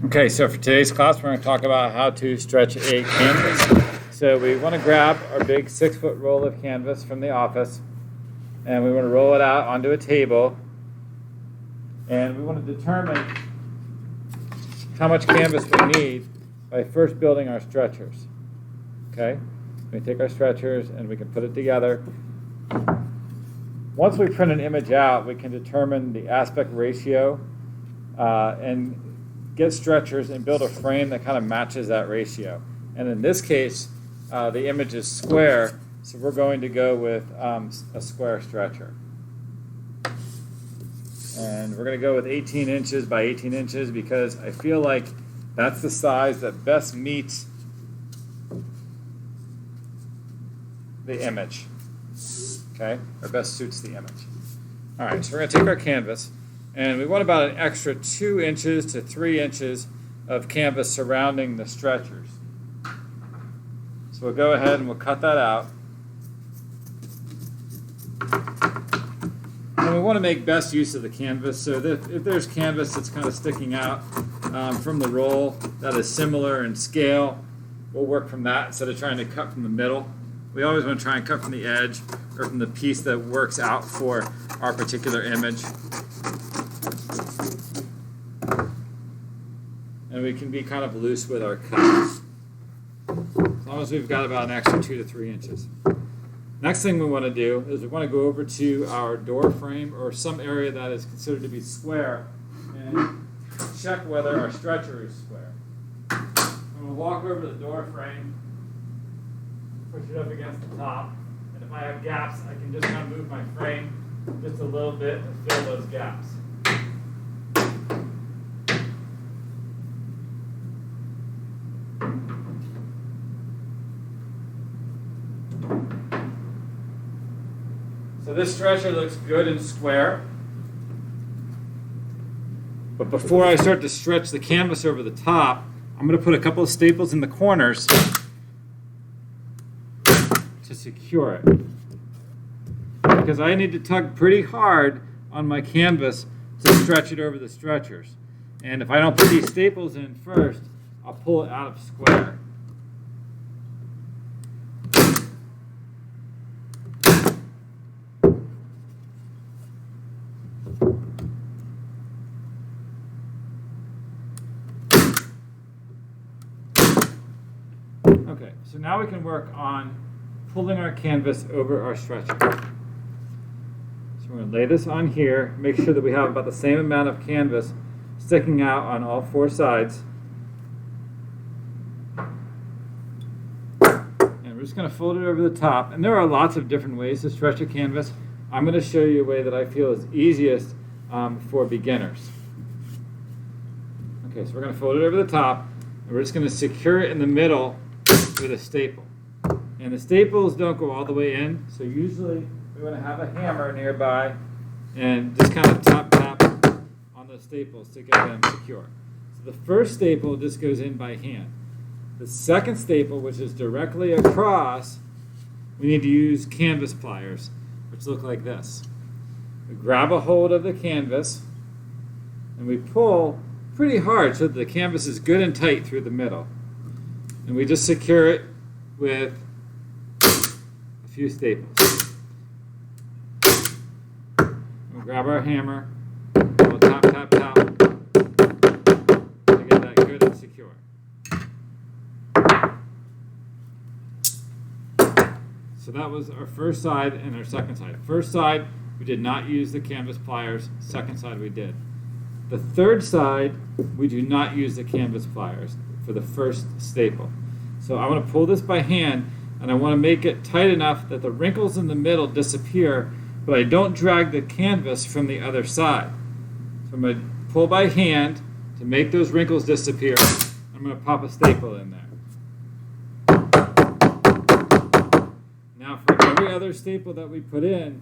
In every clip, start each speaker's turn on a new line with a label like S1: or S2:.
S1: Okay, so for today's class, we're going to talk about how to stretch a canvas. So we want to grab our big 6-foot roll of canvas from the office, and we want to roll it out onto a table, and we want to determine how much canvas we need by first building our stretchers. Okay, we take our stretchers and we can put it together. Once we print an image out, we can determine the aspect ratio and get stretchers and build a frame that kind of matches that ratio. And in this case, the image is square, so we're going to go with a square stretcher. And we're going to go with 18 inches by 18 inches because I feel like that's the size that best meets the image. Okay, or best suits the image. All right, so we're going to take our canvas, and we want about an extra 2 inches to 3 inches of canvas surrounding the stretchers. So we'll go ahead and we'll cut that out. And we want to make best use of the canvas, so that if there's canvas that's kind of sticking out from the roll that is similar in scale, we'll work from that instead of trying to cut from the middle. We always want to try and cut from the edge or from the piece that works out for our particular image. And we can be kind of loose with our cuts, as long as we've got about an extra 2 to 3 inches. Next thing we want to do is we want to go over to our door frame or some area that is considered to be square and check whether our stretcher is square. I'm going to walk over to the door frame, push it up against the top, and if I have gaps, I can just kind of move my frame just a little bit and fill those gaps. So this stretcher looks good and square, but before I start to stretch the canvas over the top, I'm going to put a couple of staples in the corners to secure it, because I need to tug pretty hard on my canvas to stretch it over the stretchers. And if I don't put these staples in first, I'll pull it out of square. Okay, so now we can work on pulling our canvas over our stretcher. So we're going to lay this on here, make sure that we have about the same amount of canvas sticking out on all 4 sides. And we're just going to fold it over the top. And there are lots of different ways to stretch a canvas. I'm going to show you a way that I feel is easiest for beginners. Okay, so we're going to fold it over the top, and we're just going to secure it in the middle with a staple. And the staples don't go all the way in, so usually we want to have a hammer nearby and just kind of tap on those staples to get them secure. So the first staple just goes in by hand. The second staple, which is directly across, we need to use canvas pliers, which look like this. We grab a hold of the canvas and we pull pretty hard so that the canvas is good and tight through the middle. And we just secure it with a few staples. We'll grab our hammer, we'll tap to get that good and secure. So that was our first side and our second side. First side, we did not use the canvas pliers. Second side, we did. The third side, we do not use the canvas pliers for the first staple. So I want to pull this by hand, and I want to make it tight enough that the wrinkles in the middle disappear, but I don't drag the canvas from the other side. So I'm going to pull by hand to make those wrinkles disappear. I'm going to pop a staple in there. Now for every other staple that we put in,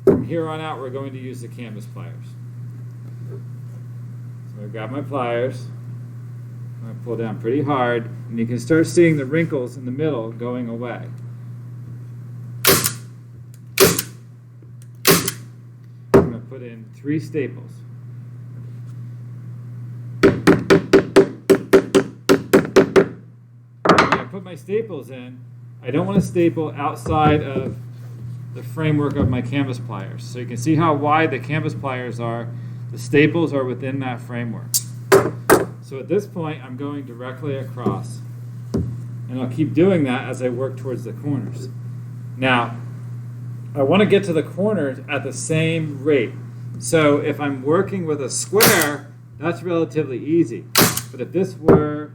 S1: from here on out we're going to use the canvas pliers. So I grab my pliers, I'm going to pull down pretty hard, and you can start seeing the wrinkles in the middle going away. I'm going to put in 3 staples. staples in, I don't want to staple outside of the framework of my canvas pliers. So you can see how wide the canvas pliers are. The staples are within that framework. So at this point, I'm going directly across. And I'll keep doing that as I work towards the corners. Now, I want to get to the corners at the same rate. So if I'm working with a square, that's relatively easy. But if this were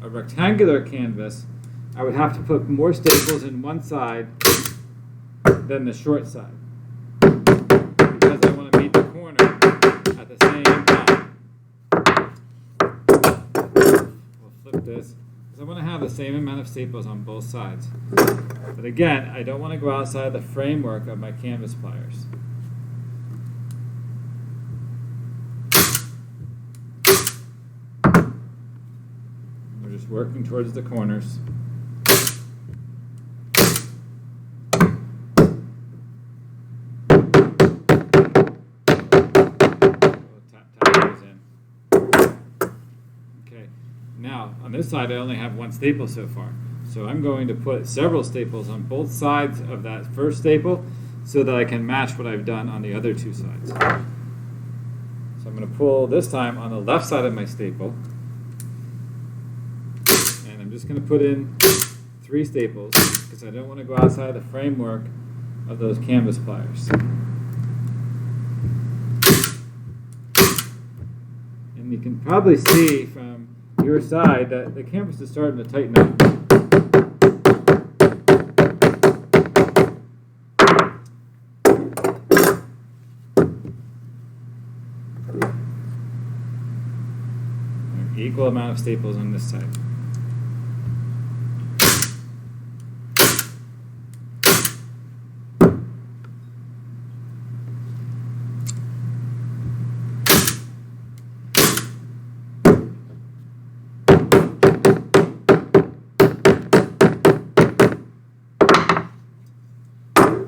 S1: a rectangular canvas, I would have to put more staples in one side than the short side, because I want to meet the corner at the same time. We'll flip this, because I want to have the same amount of staples on both sides. But again, I don't want to go outside the framework of my canvas pliers. We're just working towards the corners. Now, on this side, I only have one staple so far. So I'm going to put several staples on both sides of that first staple so that I can match what I've done on the other two sides. So I'm going to pull this time on the left side of my staple. And I'm just going to put in 3 staples because I don't want to go outside the framework of those canvas pliers. And you can probably see from your side that the canvas is starting to tighten up. Equal amount of staples on this side.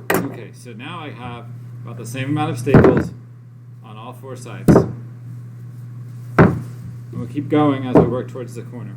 S1: Okay, so now I have about the same amount of staples on all 4 sides. And we'll keep going as we work towards the corner.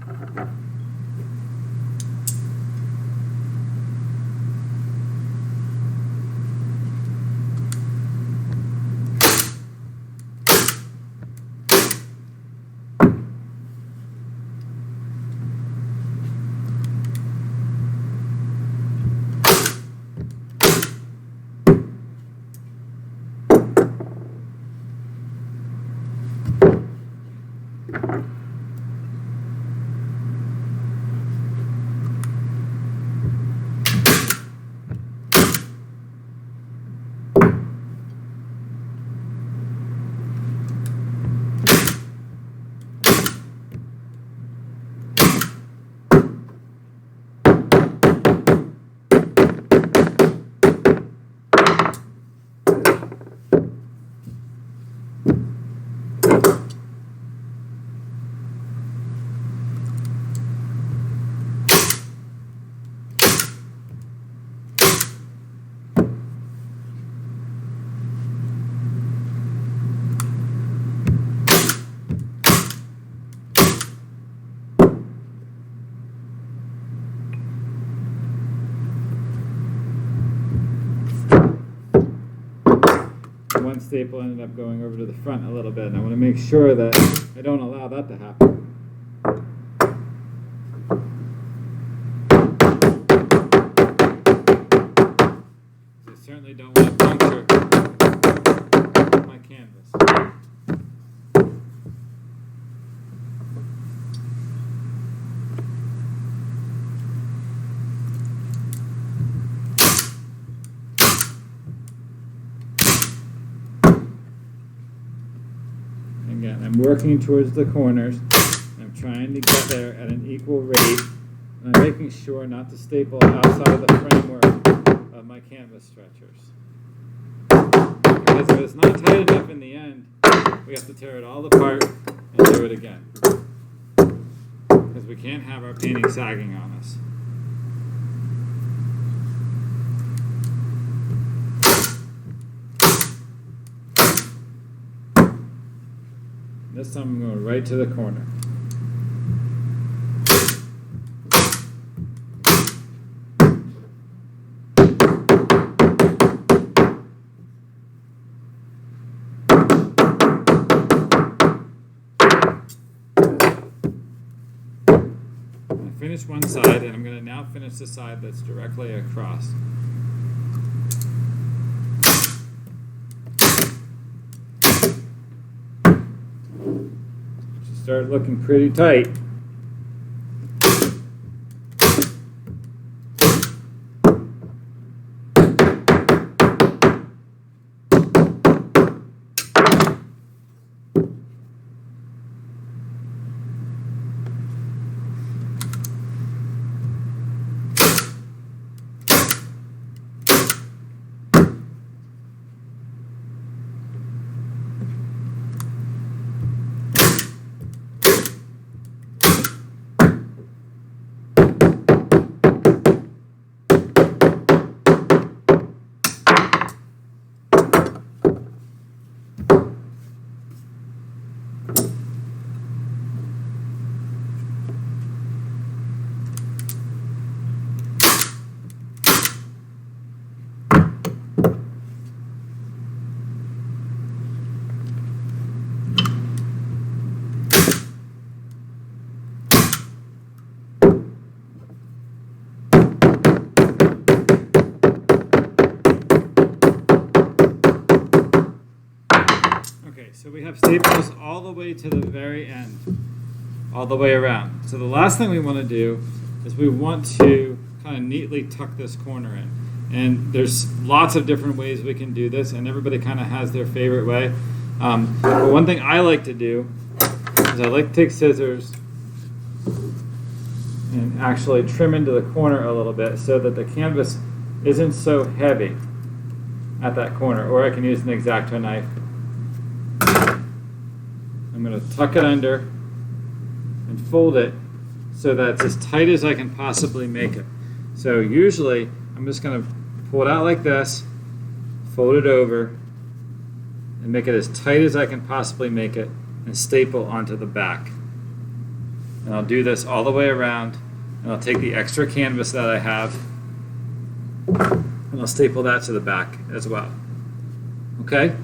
S1: One staple ended up going over to the front a little bit, and I want to make sure that I don't allow that to happen. I certainly don't want to puncture my canvas. Again, I'm working towards the corners. I'm trying to get there at an equal rate. And I'm making sure not to staple outside of the framework of my canvas stretchers. Because if it's not tight enough in the end, we have to tear it all apart and do it again. Because we can't have our painting sagging on us. This time I'm going right to the corner. finished one side, and I'm going to now finish the side that's directly across. Should start looking pretty tight. So we have staples all the way to the very end, all the way around. So the last thing we want to do is we want to kind of neatly tuck this corner in. And there's lots of different ways we can do this, and everybody kind of has their favorite way. But one thing I like to do is I like to take scissors and actually trim into the corner a little bit so that the canvas isn't so heavy at that corner, or I can use an X-Acto knife. I'm going to tuck it under and fold it so that it's as tight as I can possibly make it. So usually I'm just going to pull it out like this, fold it over, and make it as tight as I can possibly make it, and staple onto the back. And I'll do this all the way around, and I'll take the extra canvas that I have, and I'll staple that to the back as well. Okay?